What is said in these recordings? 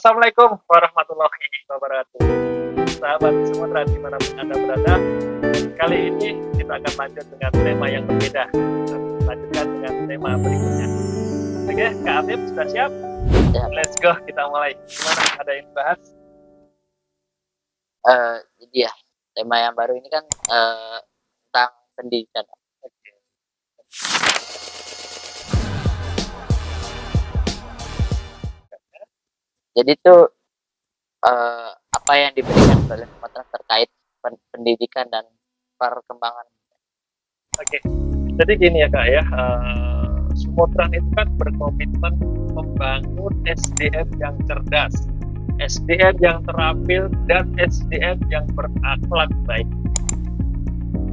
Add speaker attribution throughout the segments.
Speaker 1: Assalamualaikum warahmatullahi wabarakatuh. Sahabat Sumatera dimanapun Anda berada, kali ini kita akan lanjut dengan tema yang berbeda. Kita lanjutkan dengan tema berikutnya. Oke, Kak Afif sudah siap?
Speaker 2: Ya,
Speaker 1: Let's go, kita mulai. Gimana? Ada yang dibahas?
Speaker 2: jadi ya, tema yang baru ini kan tentang pendidikan.
Speaker 1: Oke.
Speaker 2: Jadi tuh apa yang diberikan oleh Sumatera terkait pendidikan dan perkembangan.
Speaker 1: Oke. Jadi gini ya Kak ya, Sumatera itu kan berkomitmen membangun SDM yang cerdas, SDM yang terampil, dan SDM yang berakhlak baik.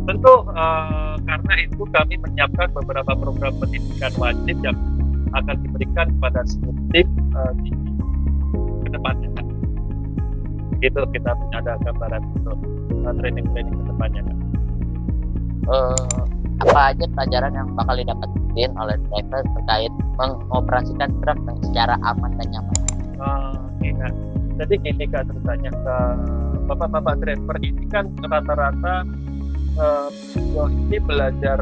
Speaker 1: Tentu karena itu kami menyiapkan beberapa program pendidikan wajib yang akan diberikan kepada seluruh tim di kedepannya. Begitu kita punya ada gambaran untuk training-training kedepannya.
Speaker 2: Apa aja pelajaran yang bakal didapetin oleh driver terkait mengoperasikan truk secara aman dan nyaman?
Speaker 1: Iya. Jadi gini Kak ceritanya, bapak-bapak driver ini kan rata-rata ini belajar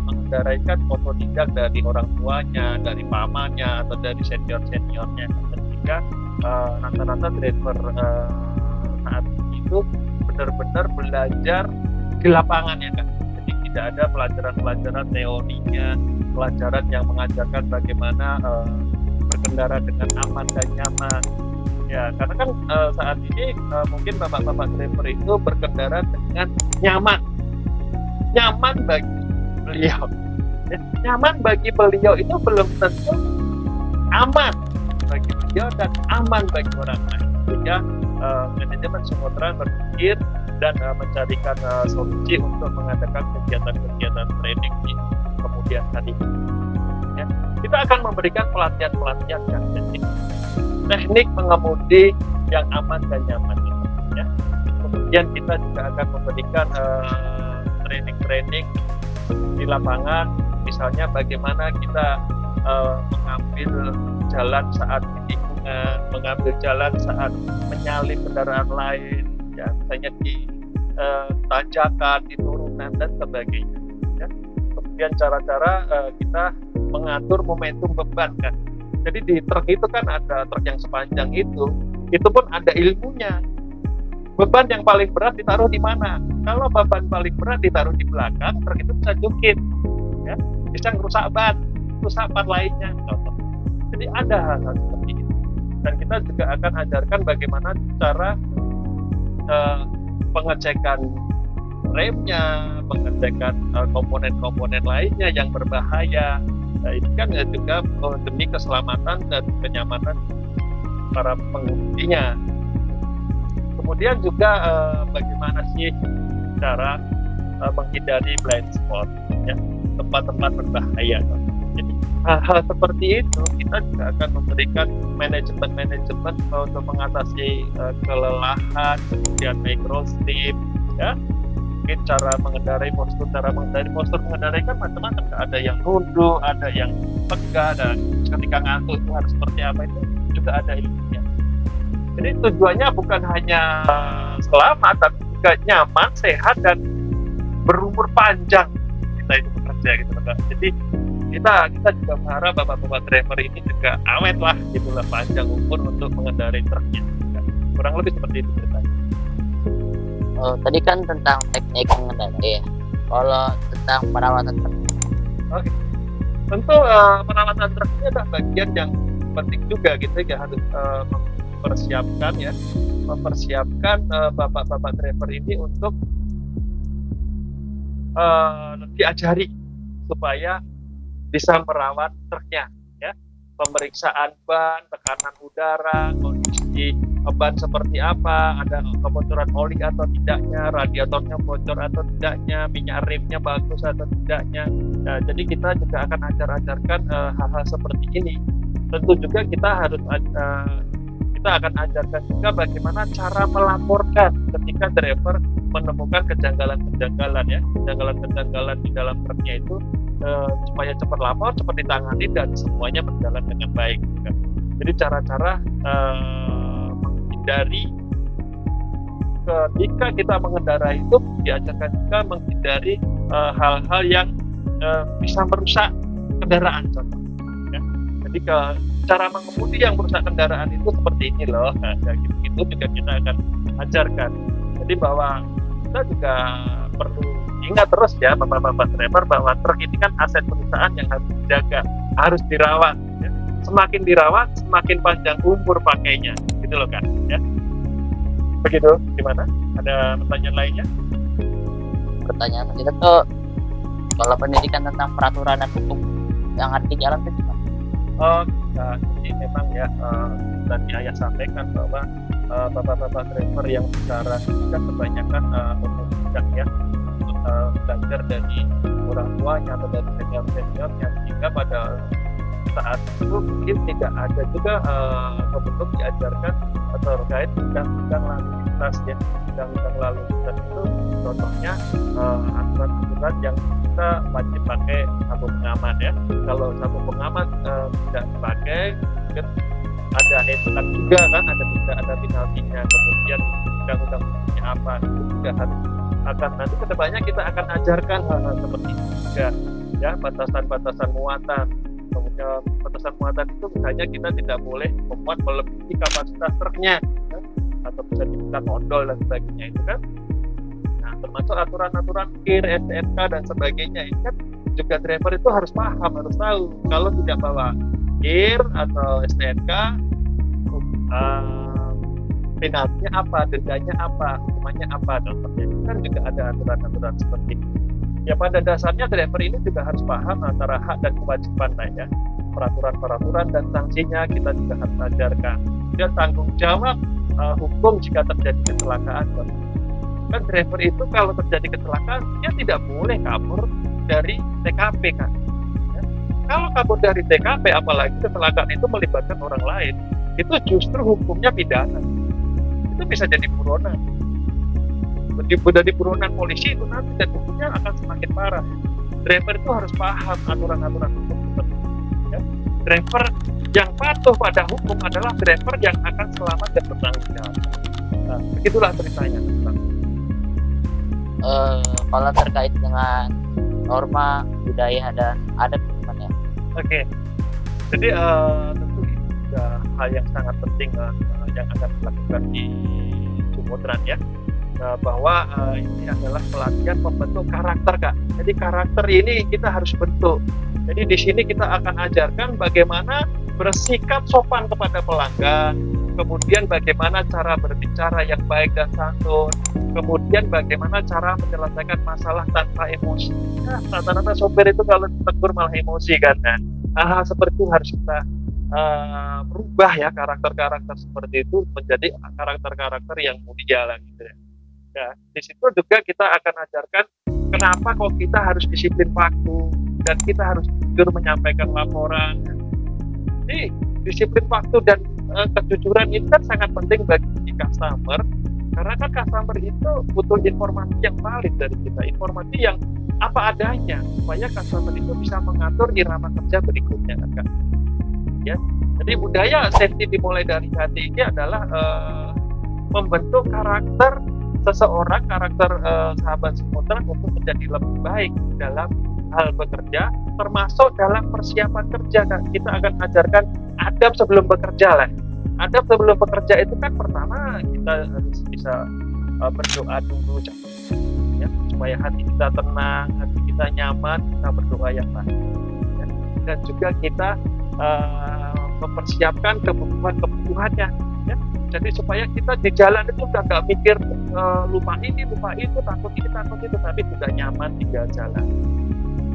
Speaker 1: mengendaraikan otodidak dari orang tuanya, dari pamannya, atau dari senior-seniornya. Ketika rata-rata driver saat itu benar-benar belajar di lapangan ya Kak. Jadi tidak ada pelajaran-pelajaran teorinya, pelajaran yang mengajarkan bagaimana berkendara dengan aman dan nyaman. Ya, karena kan saat ini mungkin bapak-bapak driver itu berkendara dengan nyaman bagi beliau. Ya, nyaman bagi beliau itu belum tentu aman bagi beliau dan aman bagi orang lain. Sehingga manajemen Sumatera berpikir dan mencarikan solusi untuk mengadakan kegiatan-kegiatan training di kemudian hari. Ya, kita akan memberikan pelatihan-pelatihan yang teknik mengemudi yang aman dan nyaman. Ya. Kemudian kita juga akan memberikan training-training di lapangan, misalnya bagaimana kita mengambil jalan saat di tikungan, mengambil jalan saat menyalip kendaraan lain, ya, misalnya di tanjakan, di turunan dan sebagainya. Ya. Kemudian cara-cara kita mengatur momentum beban kan. Jadi di truk itu kan ada truk yang sepanjang itu pun ada ilmunya. Beban yang paling berat ditaruh di mana? Kalau beban paling berat ditaruh di belakang, truk itu bisa jungkit, ya, bisa ngerusak ban lainnya. Contoh. Jadi ada hal-hal seperti itu. Dan kita juga akan ajarkan bagaimana cara pengecekan remnya, pengecekan komponen-komponen lainnya yang berbahaya. Nah, ini kan juga demi keselamatan dan kenyamanan para pengemudinya. Kemudian juga bagaimana sih cara menghindari blind spot, ya, tempat-tempat berbahaya. Jadi hal-hal seperti itu kita juga akan memberikan manajemen untuk mengatasi kelelahan, kemudian microstip, ya. Mungkin cara mengendarai postur mengendarai kan macam-macam, ada yang nunduk, ada yang tegak, dan ketika ngantuk itu harus seperti apa, itu juga ada ilmunya. Jadi tujuannya bukan hanya selamat, tapi juga nyaman, sehat, dan berumur panjang kita itu bekerja gitu Kak. Jadi kita juga berharap bapak-bapak driver ini juga awet lah gitu lah, panjang umur untuk mengendarai truknya. Kurang lebih seperti itu ceritanya.
Speaker 2: Tadi kan tentang teknik mengendarai ya. Kalau tentang perawatan truk.
Speaker 1: Oke. Tentu perawatan truk ini adalah bagian yang penting juga gitu ya, harus mempersiapkan bapak-bapak driver ini untuk diajari supaya bisa merawat truknya, ya. Pemeriksaan ban, tekanan udara, kondisi ban seperti apa, ada kebocoran oli atau tidaknya, radiatornya bocor atau tidaknya, minyak remnya bagus atau tidaknya. Nah, jadi kita juga akan ajarkan hal-hal seperti ini. Tentu juga kita akan ajarkan juga bagaimana cara melaporkan ketika driver menemukan kejanggalan-kejanggalan, ya, kejanggalan-kejanggalan di dalam truknya itu, supaya cepat lapor, cepat ditangani, dan semuanya berjalan dengan baik. Jadi cara-cara menghindari, ketika kita mengendarai itu diajarkan juga menghindari hal-hal yang bisa merusak kendaraan contoh. Ya. Jadi cara mengemudi yang merusak kendaraan itu seperti ini loh. Nah, gitu juga kita akan ajarkan. Jadi bahwa kita juga perlu ingat terus ya bapak-bapak driver bahwa truk ini kan aset perusahaan yang harus dijaga, harus dirawat. Ya. Semakin dirawat, semakin panjang umur pakainya, gitu loh kan. Ya. Begitu, gimana? Ada pertanyaan lainnya?
Speaker 2: Pertanyaan kita tuh kalau pendidikan tentang peraturan dan hukum yang ada di jalan itu gimana?
Speaker 1: Nah, ini memang ya tadi ayah sampaikan bahwa bapak-bapak driver yang bicara ini kan kebanyakan memudahkan ya untuk belajar dari orang tuanya atau dari senior-seniornya, sehingga pada saat itu mungkin tidak ada juga bentuk diajarkan atau terkait undang-undang lalu lintas ya. Undang-undang lalu lintas itu contohnya aturan-aturan yang kita wajib pakai sabuk pengaman ya. Kalau sabuk pengaman tidak dipakai, mungkin ada etika juga kan, ada penaltinya. Kemudian undang-undangnya apa itu juga harus akan nanti kedepannya kita akan ajarkan hal-hal seperti itu juga ya, batasan-batasan muatan. Kemudian batasan muatan itu misalnya kita tidak boleh memuat melebihi kapasitas truknya ya, atau bisa dibuka odol dan sebagainya itu kan. Nah, termasuk aturan-aturan KIR, STNK dan sebagainya ini kan juga driver itu harus paham, harus tahu. Kalau tidak bawa KIR atau STNK, penaltinya apa, dendanya apa, hukumannya apa, dan sebagainya. Kan juga ada aturan-aturan seperti itu. Ya pada dasarnya driver ini juga harus paham antara hak dan kewajiban lah ya. Peraturan-peraturan dan sanksinya kita juga harus ajarkan. Dan tanggung jawab hukum jika terjadi kecelakaan. Kan driver itu kalau terjadi kecelakaan dia tidak boleh kabur dari TKP kan. Ya. Kalau kabur dari TKP apalagi kecelakaan itu melibatkan orang lain, itu justru hukumnya pidana. Itu bisa jadi buronan. Dari buronan polisi itu nanti dan hukumnya akan semakin parah. Driver itu harus paham aturan-aturan hukum seperti itu. Ya. Driver yang patuh pada hukum adalah driver yang akan selamat dan bertanggung jawab. Nah, begitulah ceritanya.
Speaker 2: Kalau terkait dengan norma, budaya dan adat gimana ya?
Speaker 1: Oke. Jadi tentu ini juga hal yang sangat penting yang akan dilakukan di Sumodran ya. Bahwa ini adalah pelatihan membentuk karakter Kak. Jadi karakter ini kita harus bentuk. Jadi di sini kita akan ajarkan bagaimana bersikap sopan kepada pelanggan, kemudian bagaimana cara berbicara yang baik dan santun, kemudian bagaimana cara menyelesaikan masalah tanpa emosi. Nah, rata-rata sopir itu kalau ditegur malah emosi kan. Nah, seperti itu harus kita merubah ya karakter-karakter seperti itu menjadi karakter-karakter yang mulia lah gitu ya. Ya, di situ juga kita akan ajarkan kenapa kok kita harus disiplin waktu dan kita harus jujur menyampaikan laporan. Jadi disiplin waktu dan kejujuran itu kan sangat penting bagi customer, karena kan customer itu butuh informasi yang valid dari kita, informasi yang apa adanya supaya customer itu bisa mengatur irama kerja berikutnya kan. Ya, jadi budaya safety dimulai dari hati ini adalah membentuk karakter seseorang, karakter sahabat Sumodran untuk menjadi lebih baik dalam hal bekerja, termasuk dalam persiapan kerja. Kita akan ajarkan adab sebelum bekerja lah. Adab sebelum bekerja itu kan pertama kita harus bisa berdoa dulu ya, supaya hati kita tenang, hati kita nyaman, kita berdoa yang baik ya. Dan juga kita mempersiapkan kebutuhannya ya. Jadi supaya kita di jalan itu udah nggak mikir lupa ini, lupa itu, takut ini, takut itu, tapi juga nyaman tinggal jalan.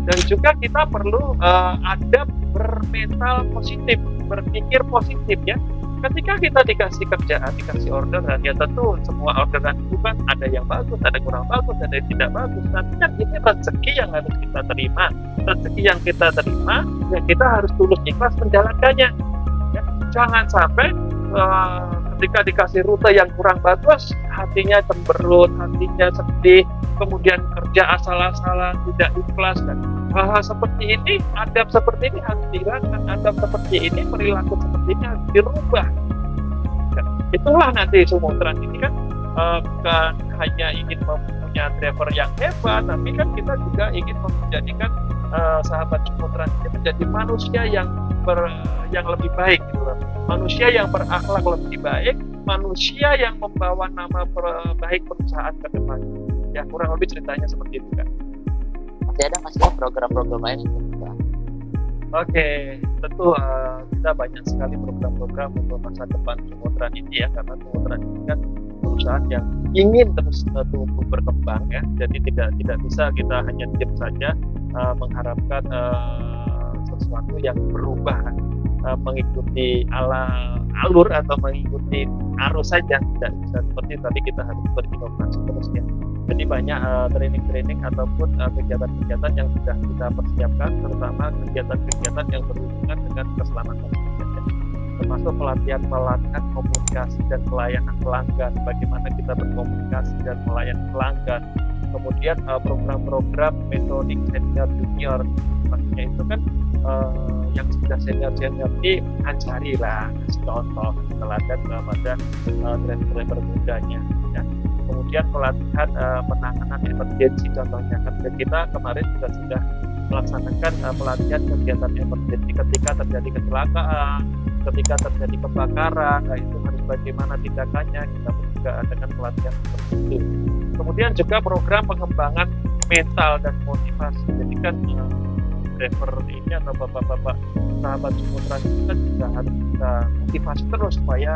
Speaker 1: Dan juga kita perlu adab bermental positif, berpikir positif ya. Ketika kita dikasih kerjaan, dikasih orderan, ya tentu semua orderan itu kan ada yang bagus, ada yang kurang bagus, ada yang tidak bagus. Nanti kan ini rezeki yang harus kita terima. Rezeki yang kita terima, ya kita harus tulus ikhlas menjalankannya. Ya. Jangan sampai ketika dikasih rute yang kurang bagus, hatinya cemberut, hatinya sedih, kemudian kerja asal-asalan, tidak ikhlas. Dan hal-hal seperti ini, adab seperti ini harus dihilangkan, adab seperti ini, perilaku seperti ini harus dirubah. Itulah nanti Sumatera ini kan bukan hanya ingin mempunyai driver yang hebat, tapi kan kita juga ingin menjadikan sahabat Sumatera ini menjadi manusia yang lebih baik gitu loh. Manusia yang berakhlak lebih baik, manusia yang membawa nama baik perusahaan ke depan. Ya kurang lebih ceritanya seperti itu kan.
Speaker 2: Masih ada nggak sih program-program lain yang kita
Speaker 1: Oke, tentu kita banyak sekali program-program untuk masa depan Sumotran ini ya, karena Sumotran ini kan perusahaan yang ingin terus tumbuh berkembang ya, jadi tidak bisa kita hanya diam saja mengharapkan sesuatu yang berubah mengikuti alur atau mengikuti arus saja, tidak bisa seperti itu, tapi kita harus berinovasi terus ya. Jadi banyak training-training ataupun kegiatan-kegiatan yang sudah kita persiapkan, terutama kegiatan-kegiatan yang berhubungan dengan keselamatan kerja, termasuk pelatihan-pelatihan komunikasi dan pelayanan pelanggan, bagaimana kita berkomunikasi dan melayani pelanggan. Kemudian program-program metodik senior junior, maksudnya itu kan yang sudah senior ini ajari lah, kasih contoh, teladan kepada driver mudanya. Ya. Kemudian pelatihan penanganan emergensi contohnya kan kita kemarin juga sudah melaksanakan pelatihan kegiatan emergensi ketika terjadi kecelakaan, ketika terjadi kebakaran, nah itu harus bagaimana tindakannya, kita juga dengan pelatihan seperti itu. Kemudian juga program pengembangan mental dan motivasi. Jadi kan driver ini atau bapak-bapak sahabat Sumatera kita juga harus kita motivasi terus supaya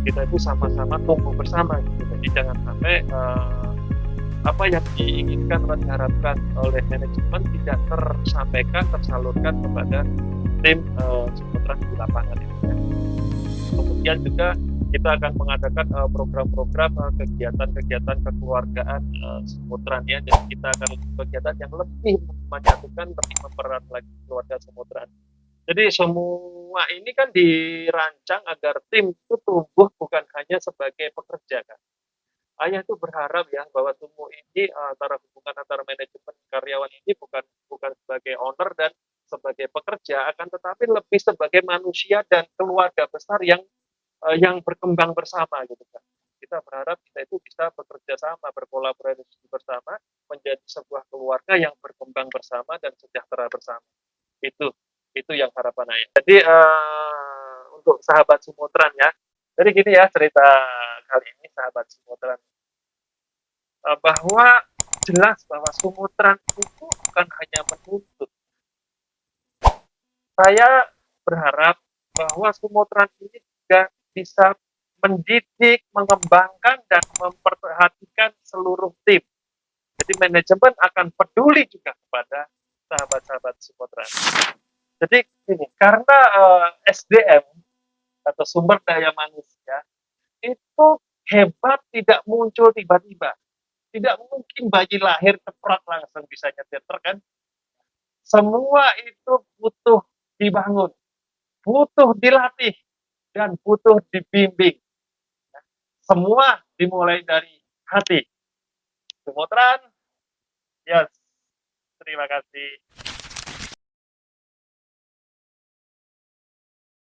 Speaker 1: kita itu sama-sama tumbuh bersama gitu. Jadi jangan sampai apa yang diinginkan dan diharapkan oleh manajemen tidak tersampaikan, tersalurkan kepada tim Sumatera di lapangan ini. Ya. Kemudian juga kita akan mengadakan program-program kegiatan-kegiatan kekeluargaan Sumatera ya. Jadi kita akan kegiatan yang lebih menyatukan, lebih mempererat lagi keluarga Sumatera. Jadi semua ini kan dirancang agar tim itu tumbuh bukan hanya sebagai pekerja kan. Ayah itu berharap ya bahwa semua ini antara hubungan antara manajemen karyawan ini bukan bukan sebagai owner dan sebagai pekerja, akan tetapi lebih sebagai manusia dan keluarga besar yang berkembang bersama gitu kan. Kita berharap kita itu bisa bekerja sama, berkolaborasi bersama, menjadi sebuah keluarga yang berkembang bersama dan sejahtera bersama. Itu itu yang harapan ayah. Jadi untuk sahabat Sumotran ya. Jadi gini ya cerita kali ini sahabat Sumotran bahwa jelas bahwa Sumotran itu bukan hanya menuntut. Saya berharap bahwa Sumotran ini juga bisa mendidik, mengembangkan, dan memperhatikan seluruh tim. Jadi manajemen akan peduli juga kepada sahabat-sahabat Sumotran. Jadi ini karena SDM atau sumber daya manusia itu hebat tidak muncul tiba-tiba. Tidak mungkin bayi lahir ceprot langsung bisa nyetir kan. Semua itu butuh dibangun, butuh dilatih, dan butuh dibimbing. Semua dimulai dari hati. Sumotran, yes. Terima kasih.